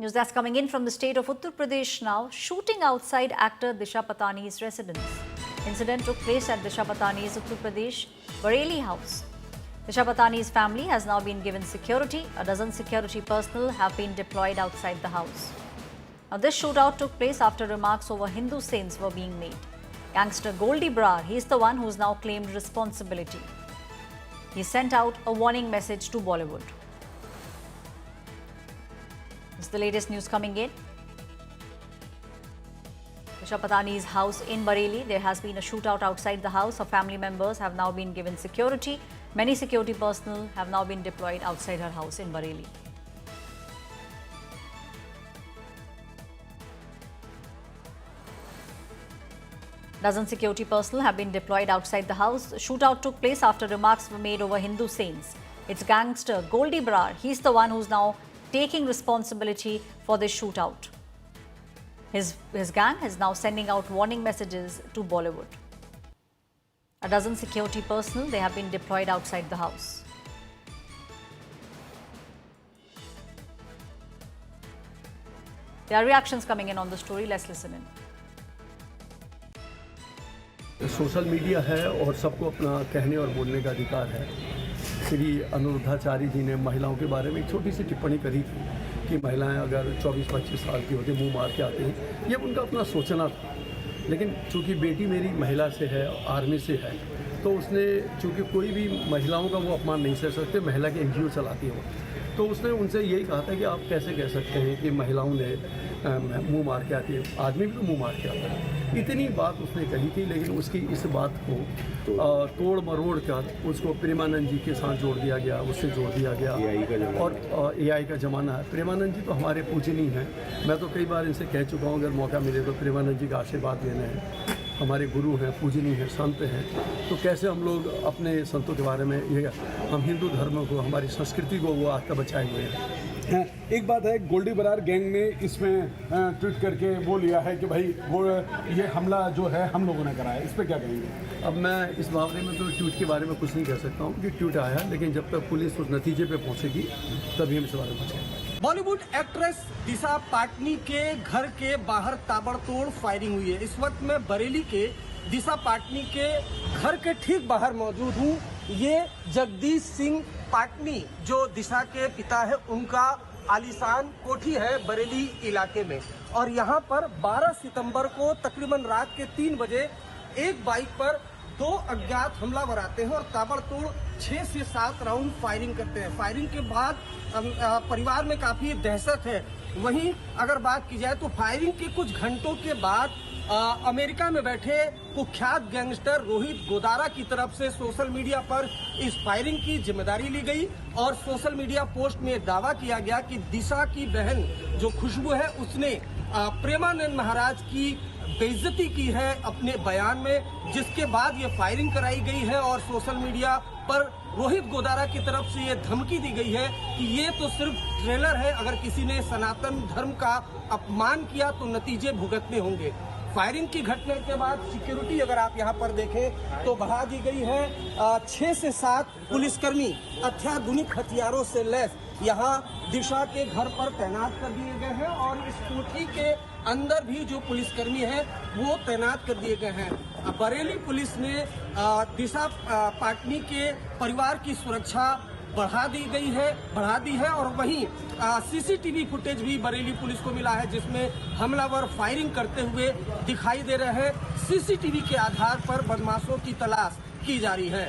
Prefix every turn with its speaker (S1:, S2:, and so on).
S1: News that's coming in from the state of Uttar Pradesh now. Shooting outside actor Disha Patani's residence. Incident took place at Disha Patani's Uttar Pradesh Bareilly house. Disha Patani's family has now been given security. A dozen security personnel have been deployed outside the house. Now, this shootout took place after remarks over Hindu saints were being made. Gangster Goldie Brar, he is the one who's now claimed responsibility. He sent out a warning message to Bollywood. This is the latest news coming in. Disha Patani's house in Bareilly, there has been a shootout outside the house. Her family members have now been given security. Many security personnel have now been deployed outside her house in Bareilly. Dozen security personnel have been deployed outside the house. The shootout took place after remarks were made over Hindu saints. It's gangster Goldie Brar. He's the one who's now taking responsibility for this shootout. His gang is now sending out warning messages to Bollywood. A dozen security personnel, they have been deployed outside the house. There are reactions coming in on the story. Let's listen in.
S2: Social media है और सबको अपना कहने और बोलने का अधिकार है। श्री अनुरुद्धाचार्य जी ने महिलाओं के बारे में एक छोटी सी टिप्पणी करी थी कि महिलाएं अगर 24-25 साल की होती मुंह मार के आती हैं, ये उनका अपना सोचना था। लेकिन चूंकि बेटी मेरी महिला से है, आर्मी से है, तो उसने चूंकि कोई भी महिलाओं का वो अपमान नहीं सह सकते, महिला के NGO चलाती है वो, तो उसने उनसे यही कहा था कि आप कैसे कह सकते हैं कि महिलाओं ने मुंह मार के आती है, आदमी भी तो मुंह मार के आता है। इतनी बात उसने कही थी, लेकिन उसकी इस बात को तोड़ मरोड़ कर उसको प्रेमानंद जी के साथ जोड़ दिया गया, उससे जोड़ दिया गया। और AI का ज़माना है। प्रेमानंद जी तो हमारे पूजनीय हैं। मैं तो कई बार इनसे कह चुका हूँ, अगर मौका मिले तो प्रेमानंद जी का आशीर्वाद लेना है। हमारे गुरु हैं, पूजनीय हैं, संत हैं, तो कैसे हम लोग अपने संतों के बारे में ये हम हिंदू धर्म को, हमारी संस्कृति को वो आज तक बचाए हुए हैं।
S3: एक बात है, गोल्डी बरार गैंग ने इसमें ट्वीट करके वो लिया है कि भाई वो ये हमला जो है हम लोगों ने कराया, इस पर क्या कहेंगे?
S2: अब मैं इस मामले में तो ट्वीट के बारे में कुछ नहीं कह सकता हूँ कि ट्वीट आया, लेकिन जब तक पुलिस उस नतीजे पे पहुँचेगी तभी हम इस बारे में पूछेंगे।
S4: बॉलीवुड एक्ट्रेस दिशा पाटनी के घर के बाहर ताबड़तोड़ फायरिंग हुई है। इस वक्त मैं बरेली के दिशा पाटनी के घर के ठीक बाहर मौजूद हूँ। ये जगदीश सिंह पाटनी जो दिशा के पिता है, उनका आलीशान कोठी है बरेली इलाके में। और यहाँ पर 12 सितंबर को तकरीबन रात के 3 बजे एक बाइक पर 2 अज्ञात हमलावर आते हैं और ताबड़तोड़ 6 से 7 राउंड फायरिंग करते हैं। फायरिंग के बाद परिवार में काफी दहशत है। वहीं अगर बात की जाए तो फायरिंग के कुछ घंटों के बाद अमेरिका में बैठे कुख्यात गैंगस्टर रोहित गोदारा की तरफ से सोशल मीडिया पर इस फायरिंग की जिम्मेदारी ली गई और सोशल मीडिया पोस्ट में दावा किया गया कि दिशा की बहन जो खुशबू है, उसने प्रेमानंद महाराज की बेइज्जती की है अपने बयान में, जिसके बाद ये फायरिंग कराई गई है। और सोशल मीडिया पर रोहित गोदारा की तरफ से ये धमकी दी गई है कि ये तो सिर्फ ट्रेलर है, अगर किसी ने सनातन धर्म का अपमान किया तो नतीजे भुगतने होंगे। फायरिंग की घटना के बाद सिक्योरिटी अगर आप यहाँ पर देखें तो बढ़ा दी गई है। 6 से 7 पुलिसकर्मी अत्याधुनिक हथियारों से लैस यहाँ दिशा के घर पर तैनात कर दिए गए हैं और इस कोठी के अंदर भी जो पुलिसकर्मी हैं वो तैनात कर दिए गए हैं। बरेली पुलिस ने दिशा पाटनी के परिवार की सुरक्षा बढ़ा दी है और वहीं CCTV फुटेज भी बरेली पुलिस को मिला है, जिसमें हमलावर फायरिंग करते हुए दिखाई दे रहे हैं। CCTV के आधार पर बदमाशों की तलाश की जा रही है।